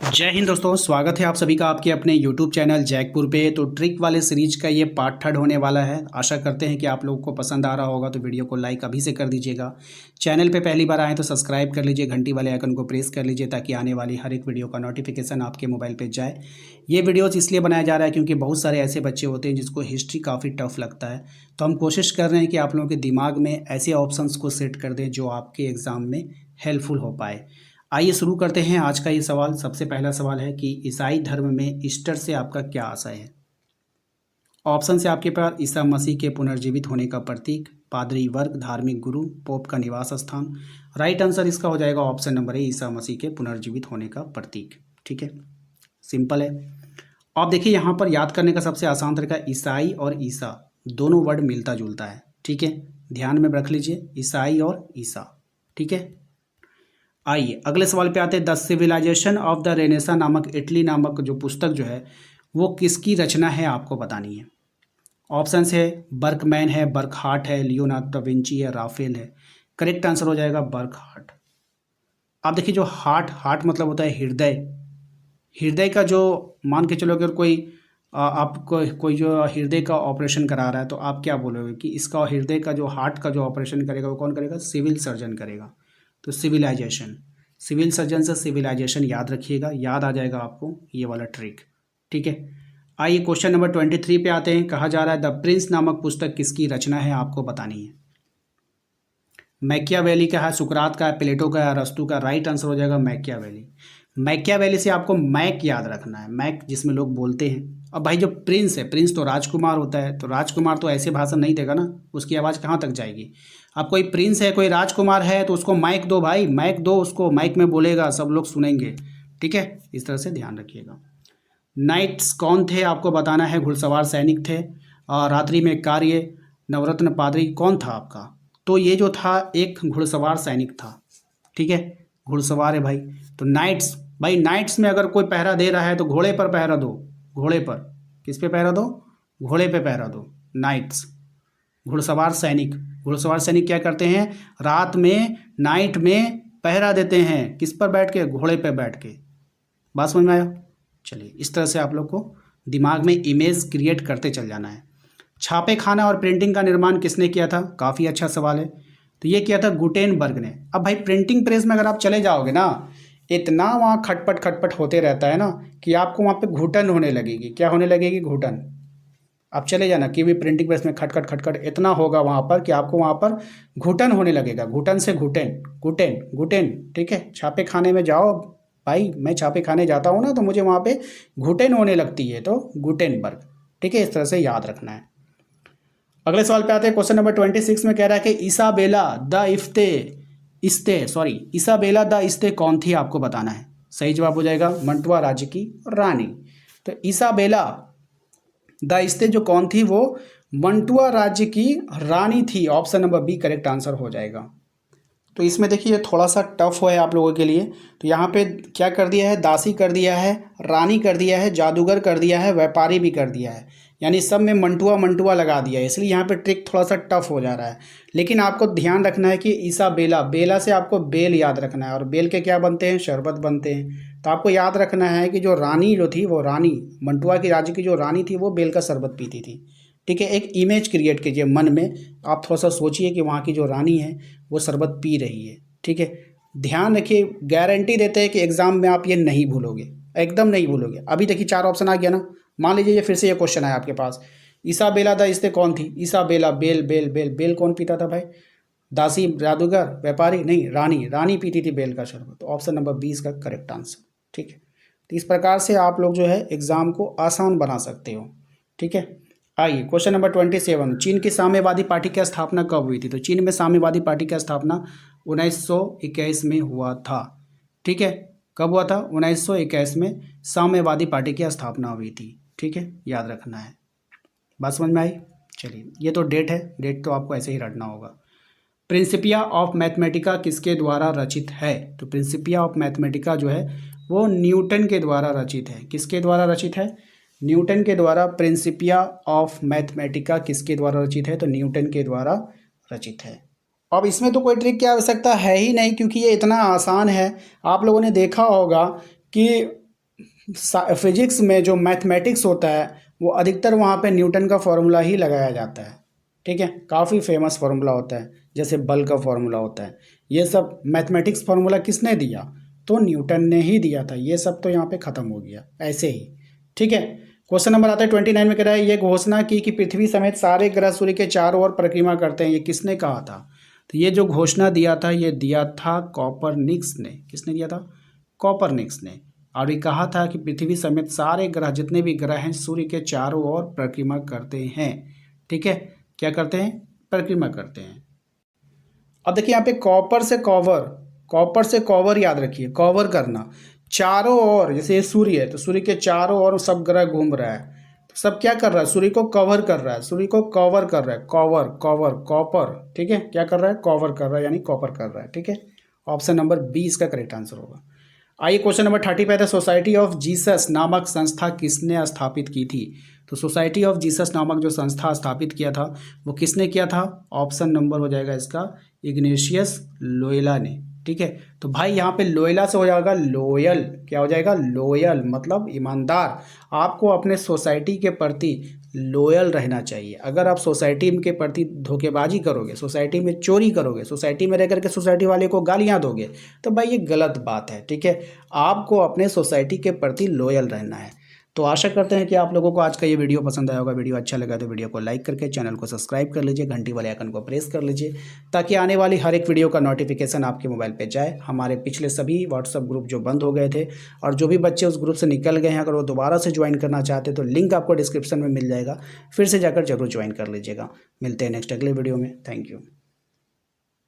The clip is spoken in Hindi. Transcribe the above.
जय हिंद दोस्तों, स्वागत है आप सभी का आपके अपने YouTube चैनल जैकपुर पे। तो ट्रिक वाले सीरीज का ये पार्ट थर्ड होने वाला है। आशा करते हैं कि आप लोगों को पसंद आ रहा होगा, तो वीडियो को लाइक अभी से कर दीजिएगा। चैनल पे पहली बार आए तो सब्सक्राइब कर लीजिए, घंटी वाले आइकन को प्रेस कर लीजिए ताकि आने वाली हर एक वीडियो का नोटिफिकेशन आपके मोबाइल पर जाए। ये वीडियोज़ इसलिए बनाया जा रहा है क्योंकि बहुत सारे ऐसे बच्चे होते हैं जिसको हिस्ट्री काफ़ी टफ लगता है। तो हम कोशिश कर रहे हैं कि आप लोगों के दिमाग में ऐसे ऑप्शंस को सेट कर दें जो आपके एग्ज़ाम में हेल्पफुल हो पाए। आइए शुरू करते हैं आज का ये सवाल। सबसे पहला सवाल है कि ईसाई धर्म में ईस्टर से आपका क्या आशय है। ऑप्शन से आपके पास ईसा मसीह के पुनर्जीवित होने का प्रतीक, पादरी वर्ग, धार्मिक गुरु, पोप का निवास स्थान। राइट आंसर इसका हो जाएगा option number A, Isa Masih के पुनर्जीवित होने का प्रतीक। ठीक है, सिंपल है। अब देखिए यहाँ पर याद करने का सबसे आसान तरीका, ईसाई और ईसा दोनों वर्ड मिलता जुलता है। ठीक है, ध्यान में रख लीजिए, ईसाई और ईसा। ठीक है, आइए अगले सवाल पे आते हैं। The civilization of the Renaissance नामक इटली नामक जो पुस्तक जो है वो किसकी रचना है, आपको बतानी है। ऑप्शंस है बर्कमैन है, बर्कहार्ट है, लियोनार्डो दा विंची है, राफेल है। करेक्ट आंसर हो जाएगा बर्कहार्ट। अब देखिए जो हार्ट मतलब होता है हृदय। हृदय का जो मान के चलो अगर आपको कोई जो हृदय का ऑपरेशन करा रहा है तो आप क्या बोलोगे कि इसका हृदय का जो हार्ट का जो ऑपरेशन करेगा वो कौन करेगा, सिविल सर्जन करेगा। तो सिविलाइजेशन, सिविल सर्जन से सिविलाइजेशन याद रखिएगा, याद आ जाएगा आपको ये वाला ट्रिक। ठीक है, आइए क्वेश्चन नंबर 23 पे आते हैं। कहा जा रहा है द प्रिंस नामक पुस्तक किसकी रचना है, आपको बतानी है। मैकियावेली का है, सुकरात का है, प्लेटो का है, अरस्तू का। राइट आंसर हो जाएगा मैकियावेली। मैकियावेली से आपको मैक याद रखना है, मैक जिसमें लोग बोलते हैं। अब भाई जो प्रिंस है, प्रिंस तो राजकुमार होता है, तो राजकुमार तो ऐसे भाषण नहीं देगा ना, उसकी आवाज़ कहाँ तक जाएगी। अब कोई प्रिंस है, कोई राजकुमार है तो उसको माइक दो भाई, माइक दो उसको, माइक में बोलेगा, सब लोग सुनेंगे। ठीक है, इस तरह से ध्यान रखिएगा। नाइट्स कौन थे, आपको बताना है। घुड़सवार सैनिक थे, और रात्रि में कार्य, नवरत्न पादरी कौन था आपका। तो ये जो था एक घुड़सवार सैनिक था। ठीक है, घुड़सवार है भाई। तो नाइट्स, भाई नाइट्स में अगर कोई पहरा दे रहा है तो घोड़े पर पहरा दो। घोड़े पर, किस पे पहरा दो, घोड़े पे पहरा दो। नाइट्स, घुड़सवार सैनिक। घुड़सवार सैनिक क्या करते हैं, रात में नाइट में पहरा देते हैं, किस पर बैठ के, घोड़े पे बैठ के। बात समझ में आया। चलिए इस तरह से आप लोग को दिमाग में इमेज क्रिएट करते चल जाना है। छापे खाना और प्रिंटिंग का निर्माण किसने किया था, काफ़ी अच्छा सवाल है। तो ये किया था गुटेनबर्ग ने। अब भाई प्रिंटिंग प्रेस में अगर आप चले जाओगे ना, इतना वहाँ खटपट खटपट होते रहता है ना कि आपको वहाँ पे घुटन होने लगेगी। क्या होने लगेगी, घुटन। आप चले जाना कि भी प्रिंटिंग प्रेस में खटखट खटखट इतना होगा वहाँ पर कि आपको वहाँ पर घुटन होने लगेगा। घुटन से घुटेन, घुटेन घुटेन। ठीक है, छापे खाने में जाओ भाई, मैं छापे खाने जाता हूँ ना तो मुझे वहाँ पे घुटेन होने लगती है, तो गुटेनबर्ग। ठीक है, इस तरह से याद रखना है। अगले सवाल पे आते हैं। क्वेश्चन नंबर 26 में कह रहा है कि इसाबेला द इस्ते कौन थी, आपको बताना है। सही जवाब हो जाएगा मंटवा राज्य की रानी। तो इसाबेला द इस्ते जो कौन थी, वो मंटवा राज्य की रानी थी। Option number B correct answer हो जाएगा। तो इसमें देखिए थोड़ा सा टफ है आप लोगों के लिए। तो यहाँ पे क्या कर दिया है, दासी कर दिया है, रानी कर दिया है, जादूगर कर दिया है, व्यापारी भी कर दिया है, यानी सब में मंटुआ मंटुआ लगा दिया है, इसलिए यहाँ पे ट्रिक थोड़ा सा टफ हो जा रहा है। लेकिन आपको ध्यान रखना है कि ईसा बेला, बेला से आपको बेल याद रखना है, और बेल के क्या बनते हैं, शरबत बनते हैं। तो आपको याद रखना है कि जो रानी जो थी, वो रानी मंटुआ की राज्य की जो रानी थी वो बेल का शरबत पीती थी। ठीक है, एक इमेज क्रिएट कीजिए मन में, आप थोड़ा सा सोचिए कि वहाँ की जो रानी है वो शरबत पी रही है। ठीक है, ध्यान रखिए, गारंटी देते हैं कि एग्जाम में आप ये नहीं भूलोगे, एकदम नहीं भूलोगे। अभी देखिए 4 ऑप्शन आ गया ना। मान लीजिए ये फिर से ये क्वेश्चन है आपके पास, ईसाबेला द इस्ते कौन थी। ईसाबेला, बेल बेल बेल बेल कौन पीता था भाई, दासी, जादूगर, व्यापारी, नहीं रानी, रानी पीती थी बेल का शरबत। तो ऑप्शन नंबर 20 का करेक्ट आंसर। ठीक है, तो इस प्रकार से आप लोग जो है एग्जाम को आसान बना सकते हो। ठीक है, आइए क्वेश्चन नंबर 27। चीन की साम्यवादी पार्टी की स्थापना कब हुई थी। तो चीन में साम्यवादी पार्टी की स्थापना 1921 में हुआ था। ठीक है, कब हुआ था, 1921 में साम्यवादी पार्टी की स्थापना हुई थी। ठीक है, याद रखना है। बात समझ में आई। चलिए ये तो डेट है, डेट तो आपको ऐसे ही रटना होगा। प्रिंसिपिया ऑफ मैथमेटिका किसके द्वारा रचित है। तो प्रिंसिपिया ऑफ मैथमेटिका जो है वो न्यूटन के द्वारा रचित है। किसके द्वारा रचित है, न्यूटन के द्वारा। प्रिंसिपिया ऑफ मैथमेटिका किसके द्वारा रचित है, तो न्यूटन के द्वारा रचित है। अब इसमें तो कोई ट्रिक की आवश्यकता है ही नहीं क्योंकि ये इतना आसान है। आप लोगों ने देखा होगा कि फिजिक्स में जो मैथमेटिक्स होता है वो अधिकतर वहाँ पे न्यूटन का फॉर्मूला ही लगाया जाता है। ठीक है, काफ़ी फेमस फार्मूला होता है, जैसे बल का फार्मूला होता है। ये सब मैथमेटिक्स फार्मूला किसने दिया? तो न्यूटन ने ही दिया था। ये सब तो यहाँ पे ख़त्म हो गया ऐसे ही। ठीक है, क्वेश्चन नंबर आता है 29 में, कह रहा है ये घोषणा की कि पृथ्वी समेत सारे ग्रह सूर्य के चारों ओर परिक्रमा करते हैं, ये किसने कहा था? तो ये जो घोषणा दिया था, ये दिया था कॉपरनिकस ने। किसने दिया था? कॉपरनिकस ने। और ये कहा था कि पृथ्वी समेत सारे ग्रह, जितने भी ग्रह हैं, सूर्य के चारों ओर परिक्रमा करते हैं। ठीक है, क्या करते हैं? परिक्रमा करते हैं। अब देखिए यहाँ पे कॉपर से कवर याद रखिए, कवर करना चारों ओर। जैसे ये सूर्य है तो सूर्य के चारों ओर सब ग्रह घूम रहा है, तो सब क्या कर रहा है? सूर्य को कवर कर रहा है, सूर्य को कवर कर रहा है। Cover cover copper. ठीक है, क्या कर रहा है? कवर कर रहा है, यानी कॉपर कर रहा है। ठीक है, ऑप्शन नंबर बी इसका करेक्ट आंसर होगा। आइए क्वेश्चन नंबर 30 पे आता है, सोसाइटी ऑफ जीसस नामक संस्था किसने स्थापित की थी? तो सोसाइटी ऑफ जीसस नामक जो संस्था स्थापित किया था वो किसने किया था? ऑप्शन नंबर हो जाएगा इसका इग्नेशियस लोयोला ने। ठीक है, तो भाई यहाँ पे लोयोला से हो जाएगा लोयल। क्या हो जाएगा? लोयल, मतलब ईमानदार। आपको अपने सोसाइटी के प्रति लोयल रहना चाहिए। अगर आप सोसाइटी के प्रति धोखेबाजी करोगे, सोसाइटी में चोरी करोगे, सोसाइटी में रह करके सोसाइटी वाले को गालियाँ दोगे, तो भाई ये गलत बात है। ठीक है, आपको अपने सोसाइटी के प्रति लोयल रहना है। तो आशा करते हैं कि आप लोगों को आज का ये वीडियो पसंद आया होगा। वीडियो अच्छा लगा तो वीडियो को लाइक करके चैनल को सब्सक्राइब कर लीजिए, घंटी वाले आइकन को प्रेस कर लीजिए, ताकि आने वाली हर एक वीडियो का नोटिफिकेशन आपके मोबाइल पे जाए। हमारे पिछले सभी व्हाट्सअप ग्रुप जो बंद हो गए थे और जो भी बच्चे उस ग्रुप से निकल गए हैं, अगर वो दोबारा से ज्वाइन करना चाहते हैं तो लिंक आपको डिस्क्रिप्शन में मिल जाएगा, फिर से जाकर जरूर ज्वाइन कर लीजिएगा। मिलते हैं नेक्स्ट अगले वीडियो में। Thank you.